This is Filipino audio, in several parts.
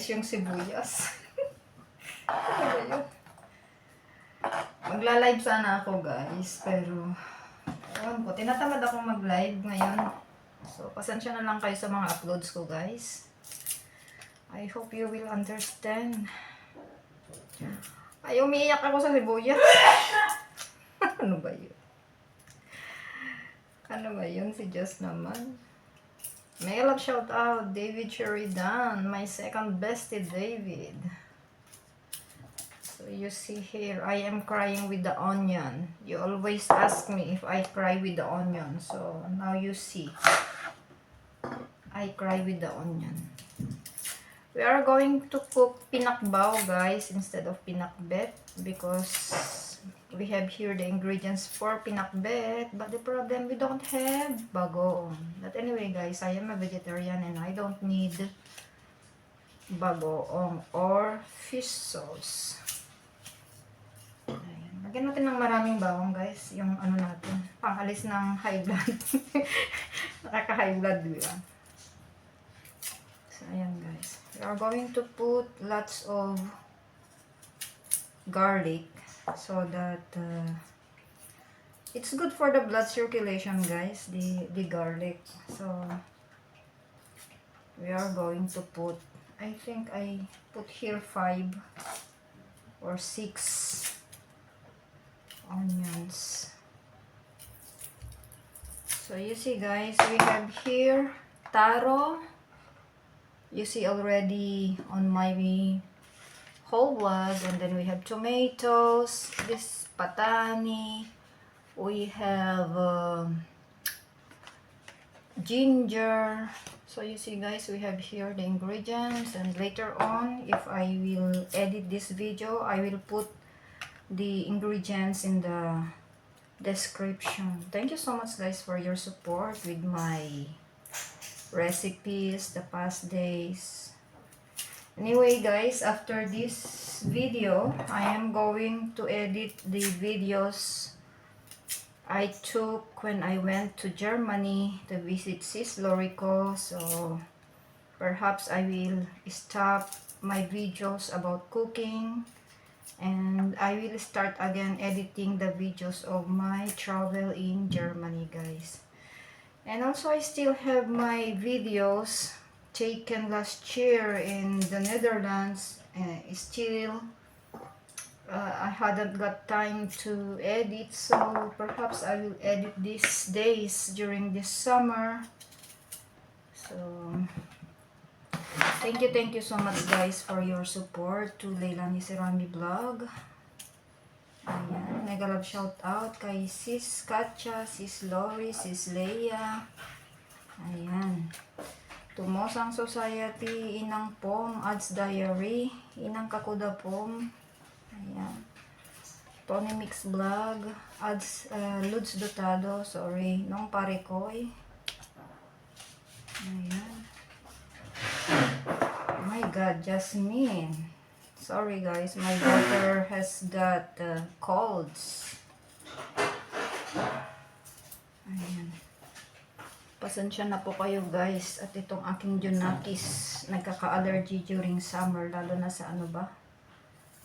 guys, yung sibuyas. Ano ba yun? Magla-live sana ako guys, pero ewan ko, tinatamad ako mag-live ngayon. So, pasensya na lang kayo sa mga uploads ko guys. I hope you will understand. Ay, umiiyak ako sa sibuyas. Ano ba yun? Ano ba yun? Si Just naman. May love shout out, David Sheridan, my second bestie David. So you see here, I am crying with the onion. You always ask me if I cry with the onion. So now you see, I cry with the onion. We are going to cook pinakbao guys instead of pinakbet because we have here the ingredients for pinakbet, but the problem we don't have bagoong. But anyway guys, I am a vegetarian and I don't need bagoong or fish sauce. Ayan. Lagyan natin ng maraming bawang guys, yung ano natin, pangalis ng high blood. Nakaka-high blood diba? So ayan guys, we are going to put lots of garlic so that it's good for the blood circulation guys, the garlic. So we are going to put, I think I put here 5 or 6 onions. So you see guys, we have here taro. You see already on my whole vlog, and then we have tomatoes, this patani, we have ginger. So you see guys, we have here the ingredients, and later on if I will edit this video, I will put the ingredients in the description. Thank you so much guys for your support with my recipes the past days. Anyway guys, after this video, I am going to edit the videos I took when I went to Germany to visit Sis Lorico. So perhaps I will stop my videos about cooking and I will start again editing the videos of my travel in Germany guys. And also I still have my videos taken last year in the Netherlands. I hadn't got time to edit, so perhaps I will edit these days during this summer. So thank you so much guys for your support to Leilani Serami Vlog. Ayan, mega love shout out kay Sis Katya, Sis Lori, Sis Leia. Ayan. Tumosang Society, Inang Pom, Ads Diary, Inang Kakuda Pom. Ayan. Tony Mix Vlog, Ads Ludes Dotado, sorry, Nong Parekoy. Ayan. Oh my God, Jasmine. Sorry guys, my daughter has got colds. Ayan. Pasensya na po kayo guys. At itong aking Junakis, nagkaka-allergy during summer. Lalo na sa ano ba?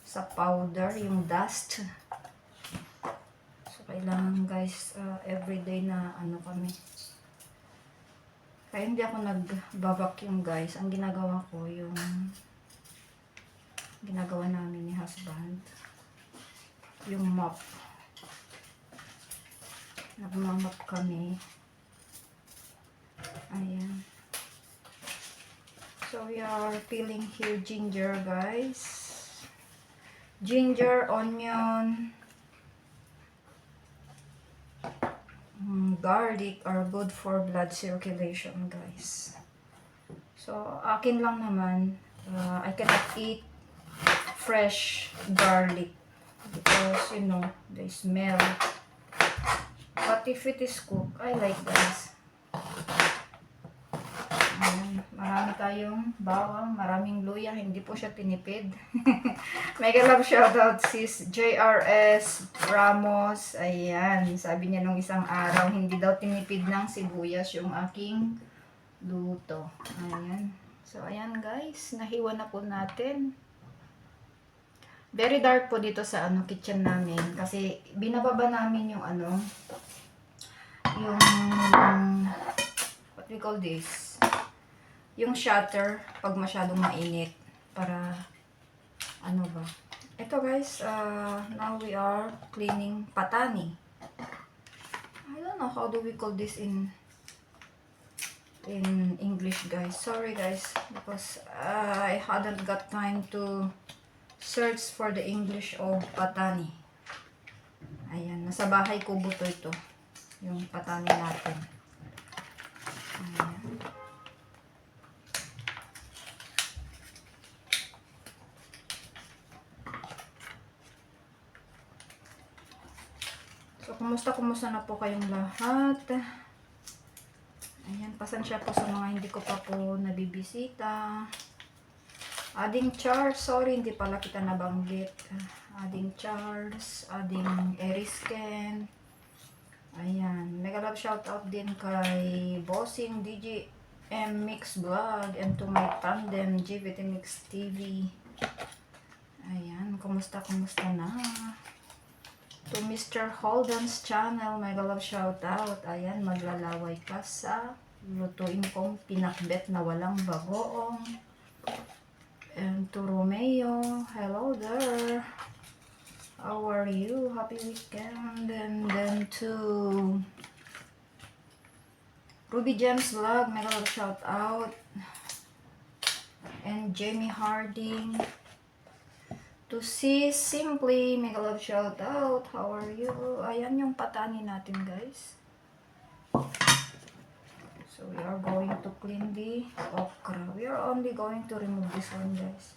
Sa powder, yung dust. So kailangan guys, everyday na ano kami. Kaya hindi ako nag-vacuum guys. Ang ginagawa ko, yung ginagawa namin ni husband, yung mop. Nagmamap kami. Ayan. So we are peeling here ginger guys. Ginger, onion, garlic are good for blood circulation guys. So akin lang naman, I cannot eat fresh garlic because you know the smell, but if it is cooked, I like guys. Ayan, marami tayong bawang, maraming luya, hindi po siya tinipid. Mega love shoutout sis JRS Ramos. Ayan, sabi niya nung isang araw, hindi daw tinipid ng sibuyas yung aking luto. Ayan. So, ayan guys, nahiwa na po natin. Very dark po dito sa kitchen namin kasi binababa namin yung yung what we call this, yung shutter pag masyadong mainit para ba. Ito guys, now we are cleaning patani. I don't know how do we call this in English guys. Sorry guys because I hadn't got time to search for the English of patani. Ayan, nasa bahay ko buto ito. Yung patani natin. Ayan. So, kumusta na po kayong lahat? Ayan, pasensya po sa mga hindi ko pa po nabibisita. Ading Charles, sorry hindi pala kita nabanggit. Ading Charles, Ading Erisken. Ayan, mega love shoutout din kay Bossing DGM Mix Vlog and to my tandem GVT Mix TV. Ayan, kumusta na? To Mr. Holden's channel, mega love shoutout. Ayan, maglalaway ka sa lutuin kong pinakbet na walang bagoong. And to Romeo, hello there. How are you? Happy weekend. And then to Ruby Gems Vlog, mega love shout out. And Jamie Harding. To see Simply, mega love shout out. How are you? Ayan yung patani natin guys. So we are going to clean the okra. We are only going to remove this one guys.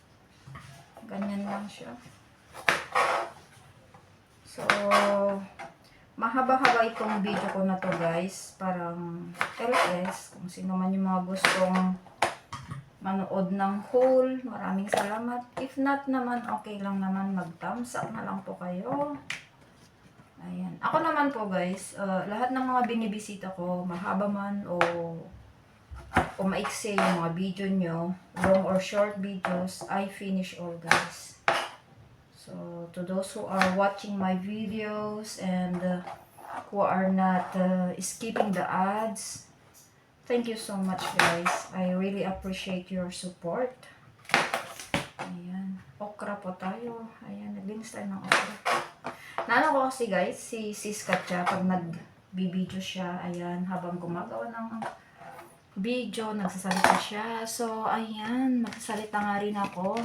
Ganyan lang siya. So, mahaba-haba itong video ko na to guys. Parang LS. Kung sino man yung mga gustong manood ng whole. Maraming salamat. If not naman, okay lang naman. Mag-thumbs up na lang po kayo. Ayan. Ako naman po guys, lahat ng mga binibisita ko, mahaba man o maiksi yung mga video nyo, long or short videos, I finish all guys. So, to those who are watching my videos and who are not skipping the ads, thank you so much guys. I really appreciate your support. Ayan. Okra po tayo. Ayan, naglinis tayo ng okra. Naano ko kasi guys, si Sis Katya, pag nag-video siya, ayan, habang gumagawa ng video, nagsasalita siya. So, ayan, magsasalita nga rin ako.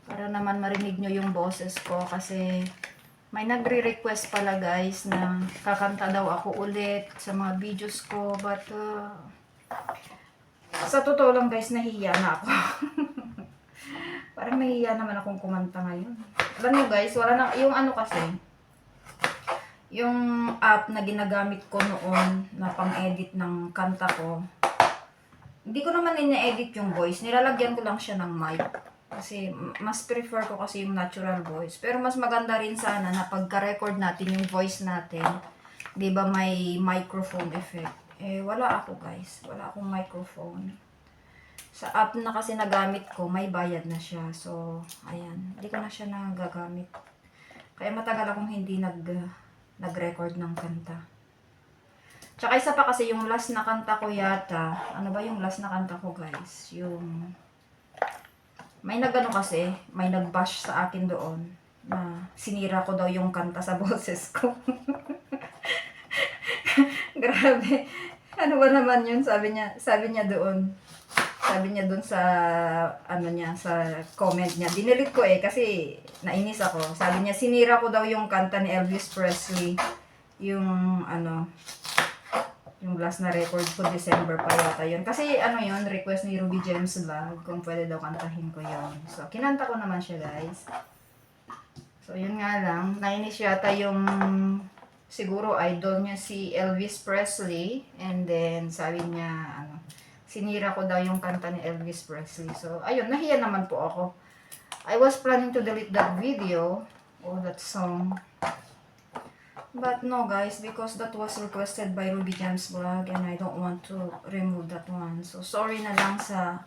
Para naman marinig nyo yung boses ko kasi may nagre-request pala guys na kakanta daw ako ulit sa mga videos ko. But, sa totoo lang guys, nahiya na ako. Parang nahiya naman akong kumanta ngayon. Alam nyo guys, wala na, yung kasi, yung app na ginagamit ko noon na pang-edit ng kanta ko, hindi ko naman ina-edit yung voice, nilalagyan ko lang siya ng mic. Kasi mas prefer ko kasi yung natural voice. Pero mas maganda rin sana na pagka-record natin yung voice natin, di ba may microphone effect. Eh, wala ako guys, wala akong microphone. Sa app na kasi nagamit ko, may bayad na siya. So, ayan. Hindi ko na siya nagagamit. Kaya matagal akong hindi nag-record ng kanta. Tsaka isa pa kasi yung last na kanta ko yata. Ano ba yung last na kanta ko guys? Yung may kasi, may nag-bash sa akin doon na sinira ko daw yung kanta sa boses ko. Grabe. Ano ba naman yun? Sabi niya doon. Sabi niya dun sa, sa comment niya. Dinilit ko kasi nainis ako. Sabi niya, sinira ko daw yung kanta ni Elvis Presley. Yung, yung last na record ko, December pa yata yun. Kasi, yun, request ni Ruby Gems Vlog, kung pwede daw kantahin ko yun. So, kinanta ko naman siya, guys. So, yun nga lang. Nainis yata yung, siguro, idol niya si Elvis Presley. And then, sabi niya, sinira ko daw yung kanta ni Elvis Presley. So, ayun, nahiya naman po ako. I was planning to delete that video or that song. But no guys, because that was requested by Ruby Gems Vlog and I don't want to remove that one. So sorry na lang sa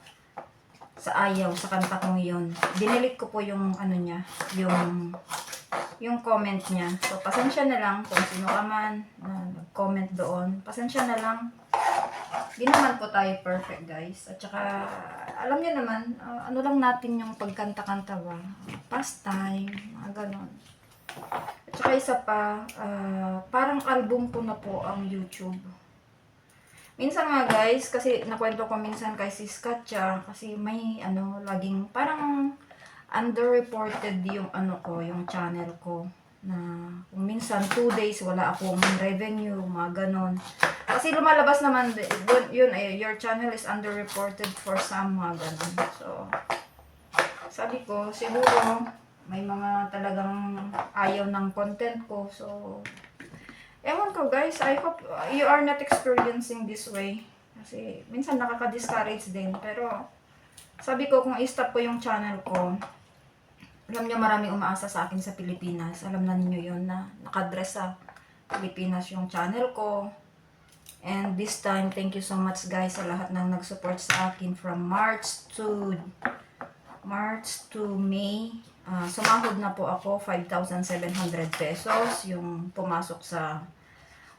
ayaw, sa kanta kong yun. Dinilit ko po yung ano niya, yung comment niya. So pasensya na lang kung sino ka man na nag-comment doon. Pasensya na lang. Di naman po tayo perfect guys. At saka alam niyo naman, ano lang natin yung pagkanta-kanta ba? Pastime, mga ganon. At saka isa pa, parang album ko na po ang YouTube. Minsan nga guys, kasi nakwento ko minsan kay Sis Katya, kasi may laging parang underreported yung yung channel ko. Na kung minsan 2 days wala akong revenue, mga ganon. Kasi lumalabas naman, yun your channel is underreported for some, mga ganon. So, sabi ko, siguro, may mga talagang ayaw ng content ko. So, ewan ko guys, I hope you are not experiencing this way. Kasi minsan nakaka-discourage din. Pero, sabi ko kung i-stop ko yung channel ko, alam niyo maraming umaasa sa akin sa Pilipinas. Alam na ninyo yun na nakadress sa Pilipinas yung channel ko. And this time, thank you so much guys sa lahat ng nag-support sa akin from March to May. Sumahod na po ako 5,700 pesos yung pumasok sa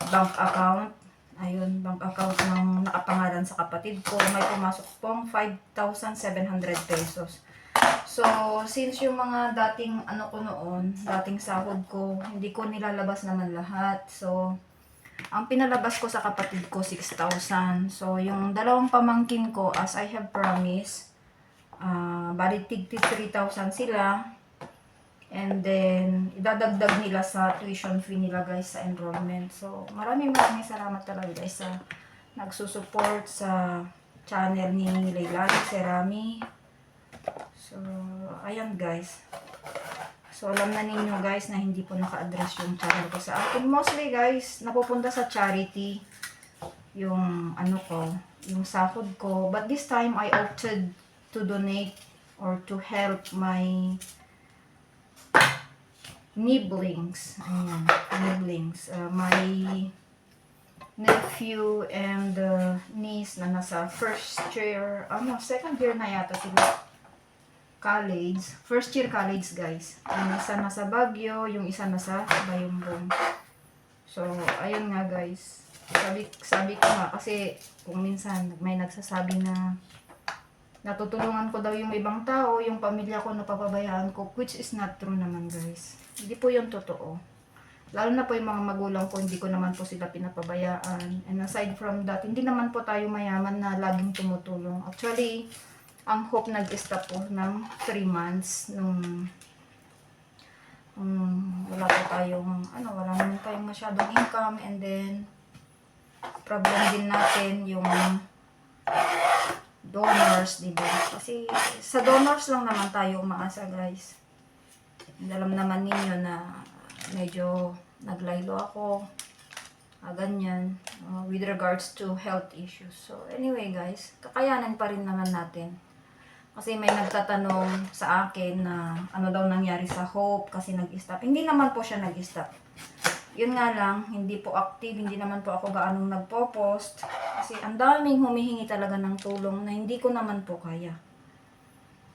bank account. Ayun, bank account ng nakapangalan sa kapatid ko. May pumasok pong 5,700 pesos. So, since yung mga dating ko noon, dating sahod ko, hindi ko nilalabas naman lahat. So, ang pinalabas ko sa kapatid ko, 6,000. So, yung dalawang pamangkin ko, as I have promised, bali tig 3,000 sila. And then, idadagdag nila sa tuition fee nila guys sa enrollment. So, maraming salamat talaga guys sa nagsusupport sa channel ni Leilani Serami. So, ayan guys. So, alam na ninyo guys na hindi po naka-address yung channel ko sa akin. Mostly guys, napupunta sa charity yung yung sahod ko. But this time, I opted to donate or to help my nibblings. Ayan, nibblings. My nephew and niece na nasa second year na yata sila. College. First year college guys. Yung isa nasa Baguio, yung isa nasa Bayumbong. So, ayun nga guys. Sabi ko nga kasi kung minsan may nagsasabi na natutulungan ko daw yung ibang tao, yung pamilya ko napapabayaan ko, which is not true naman guys. Hindi po yung totoo. Lalo na po yung mga magulang ko, hindi ko naman po sila pinapabayaan. And aside from that, hindi naman po tayo mayaman na laging tumutulong. Actually, ang Hope nag-stop po ng 3 months nung wala po tayong, wala naman tayong masyadong income, and then problem din natin yung donors, diba? Kasi sa donors lang naman tayo umaasa guys. Alam naman ninyo na medyo naglaylo ako, ganyan, with regards to health issues. So anyway guys, kakayanan pa rin naman natin. Kasi may nagtatanong sa akin na ano daw nangyari sa Hope kasi nag-stop. Hindi naman po siya nag-stop. Yun nga lang, hindi po active, hindi naman po ako gaanong nagpo-post. Kasi ang daming humihingi talaga ng tulong na hindi ko naman po kaya.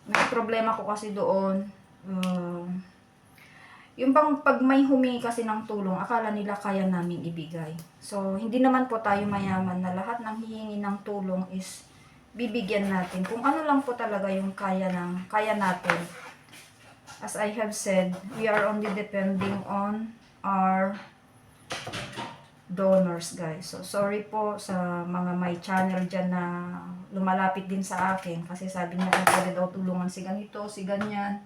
May problema ko kasi doon, yung pag may humingi kasi ng tulong, akala nila kaya namin ibigay. So, hindi naman po tayo mayaman na lahat ng hihingi ng tulong is bibigyan natin. Kung ano lang po talaga yung kaya natin. As I have said, we are only depending on our donors guys. So, sorry po sa mga may channel dyan na lumalapit din sa akin. Kasi sabi niya kung pwede daw tulungan si ganito, si ganyan.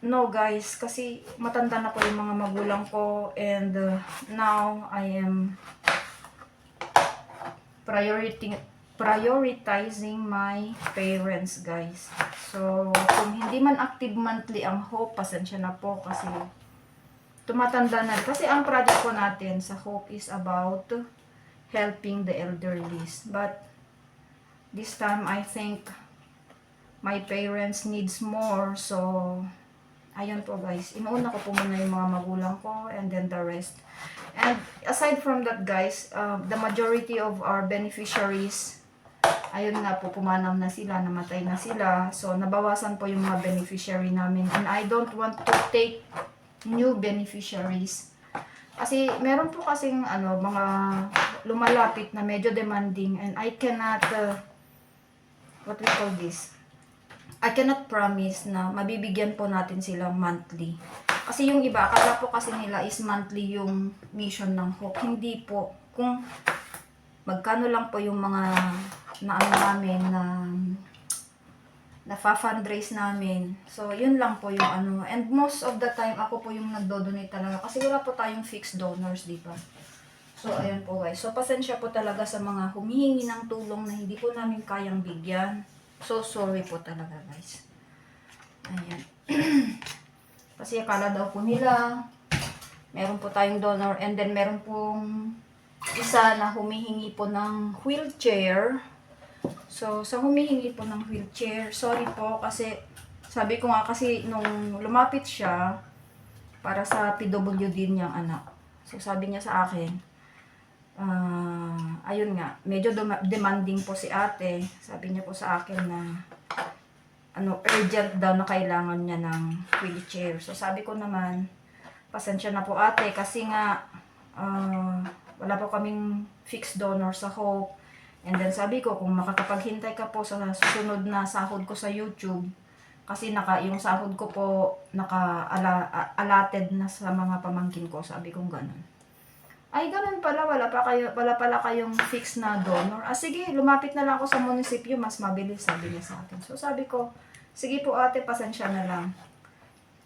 No guys, kasi matanda na po yung mga magulang ko. And now, I am prioritizing my parents guys. So, kung hindi man active monthly ang Hope, pasensya na po kasi tumatanda na. Kasi ang project ko natin sa Hope is about helping the elderlies. But this time I think my parents needs more. So, Ayun po guys, inuuna ko po muna yung mga magulang ko and then the rest. And aside from that guys, the majority of our beneficiaries, ayun nga po, pumanam na sila, namatay na sila. So, nabawasan po yung mga beneficiary namin. And I don't want to take new beneficiaries. Kasi, meron po kasing, mga lumalapit na medyo demanding. And I cannot, what we call this? I cannot promise na mabibigyan po natin sila monthly. Kasi yung iba, akala po kasi nila is monthly yung mission ng Hope. Hindi po. Kung magkano lang po yung mga namin na fundraise namin. So, yun lang po yung And most of the time, ako po yung nagdo-donate talaga. Kasi wala po tayong fixed donors, di ba? So, ayan po guys. So, pasensya po talaga sa mga humihingi ng tulong na hindi po namin kayang bigyan. So, sorry po talaga guys. Ayan. Kasi akala daw po nila, meron po tayong donor and then meron pong isa na humihingi po ng wheelchair. So, sa humihingi po ng wheelchair, sorry po kasi sabi ko nga kasi nung lumapit siya para sa PWD niyang anak. So, sabi niya sa akin, ayun nga, medyo demanding po si ate. Sabi niya po sa akin na urgent daw na kailangan niya ng wheelchair. So sabi ko naman, pasensya na po ate kasi nga wala po kaming fixed donor sa Hope. And then sabi ko, kung makakapaghintay ka po sa susunod na sahod ko sa YouTube, kasi yung sahod ko po allotted na sa mga pamangkin ko, sabi kong ganun. Ay, ganun pala, wala pala kayong fixed na donor. Sige, lumapit na lang ako sa munisipyo, mas mabilis, sabi niya sa akin. So, sabi ko, sige po ate, pasensya na lang.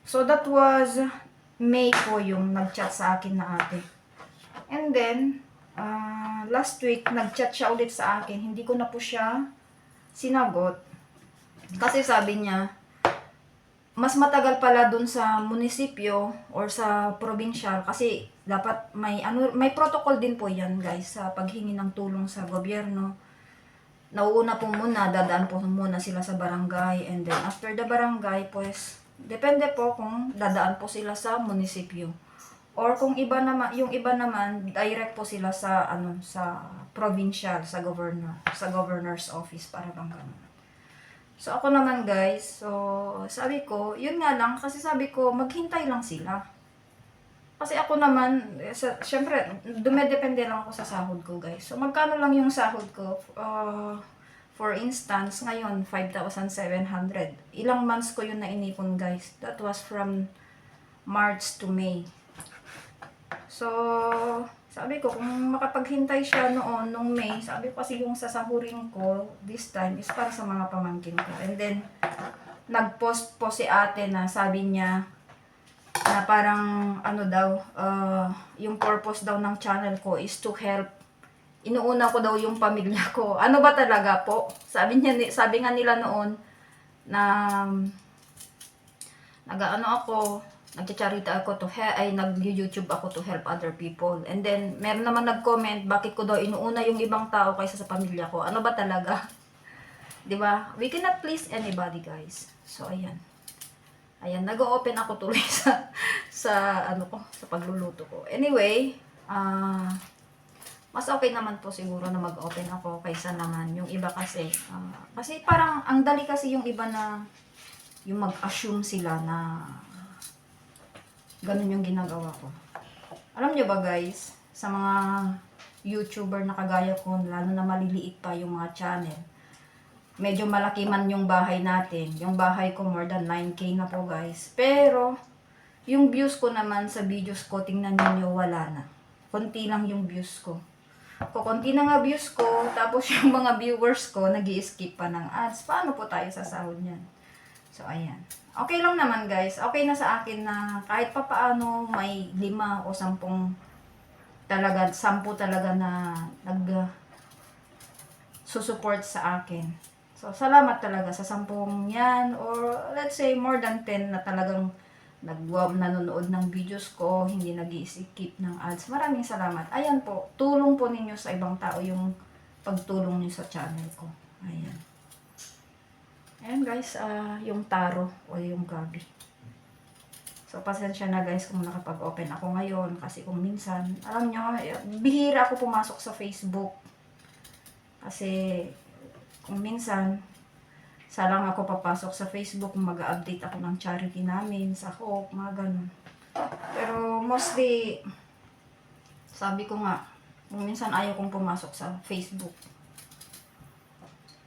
So, that was May po yung nag-chat sa akin na ate. And then, last week, nag-chat siya ulit sa akin. Hindi ko na po siya sinagot. Kasi sabi niya, mas matagal pala dun sa munisipyo or sa provincial kasi dapat may protocol din po yan guys sa paghingi ng tulong sa gobyerno. Nauuna po muna, dadaan po muna sila sa barangay and then after the barangay pues depende po kung dadaan po sila sa munisipyo. Or kung yung iba naman direct po sila sa sa provincial, sa governor's office para bang ganun. So, ako naman guys, so, sabi ko, yun nga lang, kasi sabi ko, maghintay lang sila. Kasi ako naman, syempre, dumedepende lang ako sa sahod ko guys. So, magkano lang yung sahod ko? For instance, ngayon, 5,700. Ilang months ko yun na inipon guys. That was from March to May. So, sabi ko, kung makapaghintay siya nung May, sabi ko kasi yung sasahurin ko this time is para sa mga pamangkin ko. And then, nag-post po si ate na sabi niya na parang yung purpose daw ng channel ko is to help. Inuuna ko daw yung pamilya ko. Ano ba talaga po? Sabi nga nila noon na nagcha-charity ako nag-YouTube ako to help other people. And then, meron naman nag-comment, bakit ko daw inuuna yung ibang tao kaysa sa pamilya ko. Ano ba talaga? 'Di ba? We cannot please anybody, guys. So, ayan. Ayan, nag-open ako tuloy sa sa pagluluto ko. Anyway, mas okay naman po siguro na mag-open ako kaysa naman yung iba kasi parang ang dali kasi yung iba na yung mag-assume sila na ganun yung ginagawa ko. Alam nyo ba guys, sa mga YouTuber na kagaya ko, lalo na maliliit pa yung mga channel, medyo malaki man yung bahay natin. Yung bahay ko more than 9K na po guys. Pero, yung views ko naman sa videos ko, tingnan niyo wala na. Konti lang yung views ko. Konti na nga views ko, tapos yung mga viewers ko, nag-i-skip pa ng ads. Paano po tayo sasahod niyan? So, ayan. Okay lang naman guys. Okay na sa akin na kahit pa paano may 5 o 10 talaga na susupport sa akin. So, salamat talaga sa 10 yan or let's say more than 10 na talagang nanonood ng videos ko, hindi nag-i-skip ng ads. Maraming salamat. Ayan po, tulong po ninyo sa ibang tao yung pagtulong niyo sa channel ko. Ayan. Ayan guys, yung taro o yung gabi. So, pasensya na guys kung nakapag-open ako ngayon. Kasi kung minsan, alam nyo, bihira ako pumasok sa Facebook. Kasi, kung minsan, salang ako papasok sa Facebook, mag-update ako ng charity namin, sa Hope, mga ganun. Pero, mostly, sabi ko nga, kung minsan ayaw kong pumasok sa Facebook.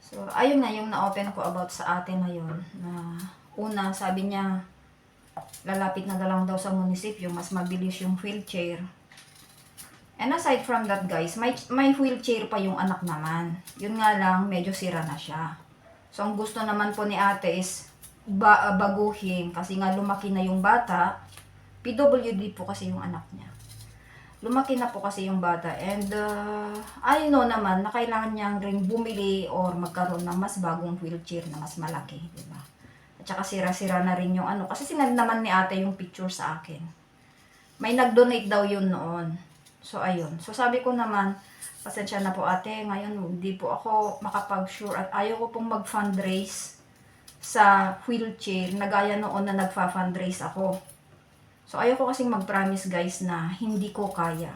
So, ayun na yung na-open ko about sa ate na yun. Na, una, sabi niya, lalapit na lang daw sa munisipyo, mas mabilis yung wheelchair. And aside from that guys, may wheelchair pa yung anak naman. Yun nga lang, medyo sira na siya. So ang gusto naman po ni ate is baguhin kasi nga lumaki na yung bata. PWD po kasi yung anak niya. Lumaki na po kasi yung bata and I know naman na kailangan niyang ring bumili or magkaroon ng mas bagong wheelchair na mas malaki, di ba? At saka sira-sira na rin yung ano. Kasi sinend naman ni ate yung picture sa akin. May nag-donate daw yun noon. So, ayun. So, sabi ko naman, pasensya na po ate. Ngayon, hindi po ako makapag-sure. At ayaw ko pong mag-fundraise sa wheelchair na gaya noon na nagfa-fundraise ako. So, ayaw ko kasing mag-promise guys na hindi ko kaya.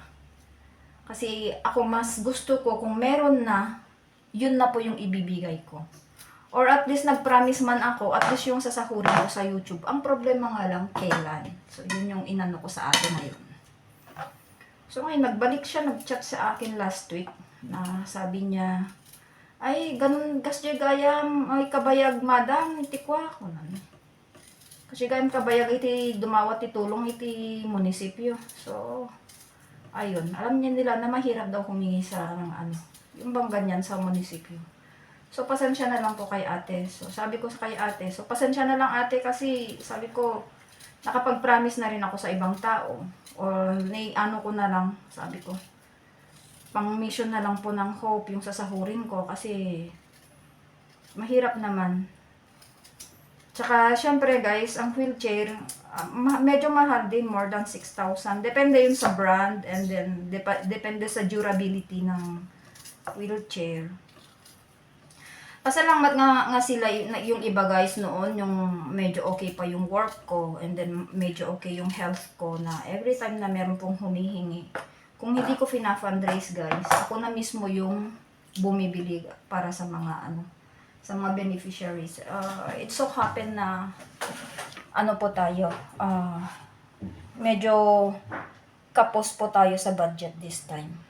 Kasi ako mas gusto ko kung meron na, yun na po yung ibibigay ko. Or at least nag-promise man ako, at least yung sasahurin ko sa YouTube. Ang problema nga lang, kailan. So, yun yung inano ko sa atin ngayon. So, ngayon, nagbalik siya, nag-chat sa akin last week. Na sabi niya, ay, ganun, kasya gayam, ay, kabayag, madam, iti kwa. Kasi gayam kabayag, iti dumawat, itulong, iti munisipyo. So, ayun, alam niya nila na mahirap daw humingi sa, yung bang ganyan sa munisipyo. So, pasensya na lang po kay ate. So, sabi ko sa kay ate, so, pasensya na lang ate kasi, sabi ko, nakapag-promise na rin ako sa ibang tao. Or, ano ko na lang, sabi ko, pang-mission na lang po ng Hope yung sasahurin ko kasi, mahirap naman. Tsaka, syempre guys, ang wheelchair, medyo mahal din, more than 6,000. Depende yun sa brand and then, depende sa durability ng wheelchair. Pasalamat nga sila yung iba guys noon, yung medyo okay pa yung work ko and then medyo okay yung health ko na every time na meron pong humihingi. Kung hindi ko fina-fundraise guys, ako na mismo yung bumibili para sa mga sa mga beneficiaries. It so happen na po tayo, medyo kapos po tayo sa budget this time.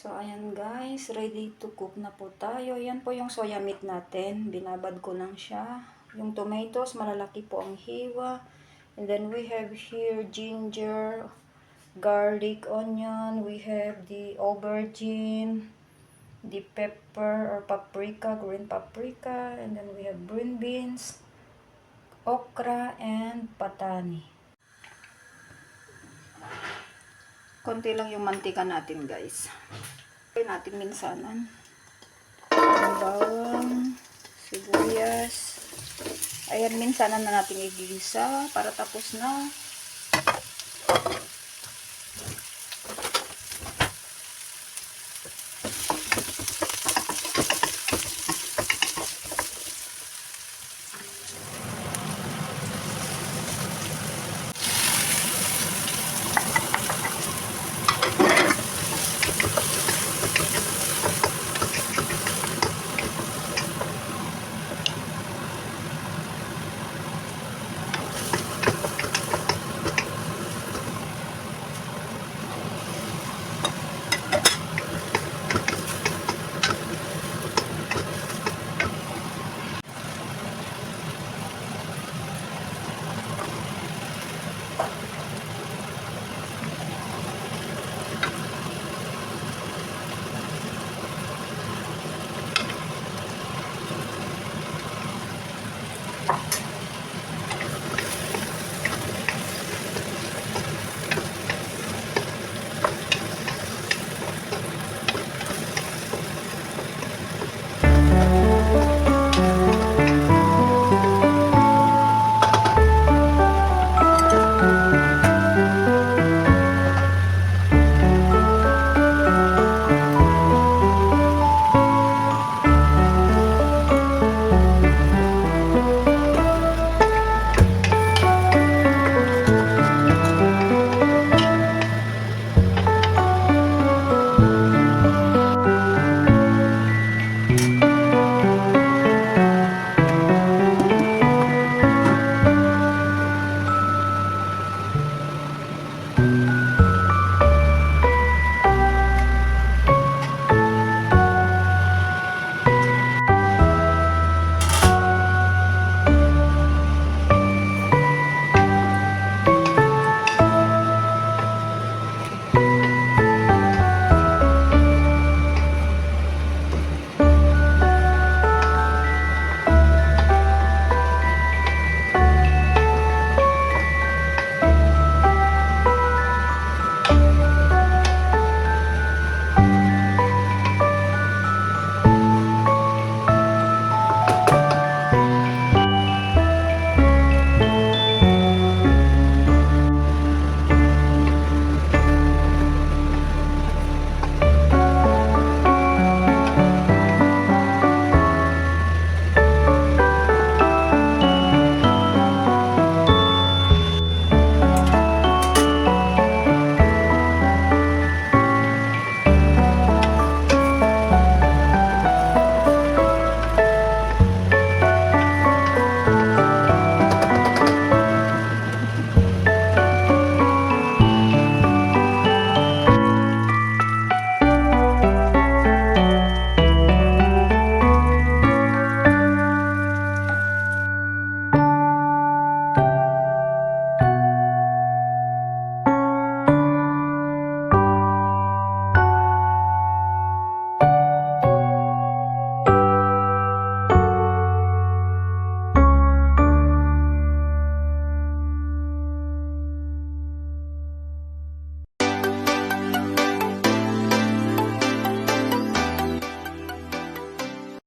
So, ayan guys, ready to cook na po tayo. Yan po yung soya meat natin. Binabad ko lang siya. Yung tomatoes, malalaki po ang hiwa. And then we have here ginger, garlic, onion. We have the aubergine, the pepper or paprika, green paprika. And then we have green beans, okra, and patani. Konti lang yung mantika natin guys. Pwede natin minsanan. Bawang, sibuyas. Ayan, minsanan na natin igisa para tapos na.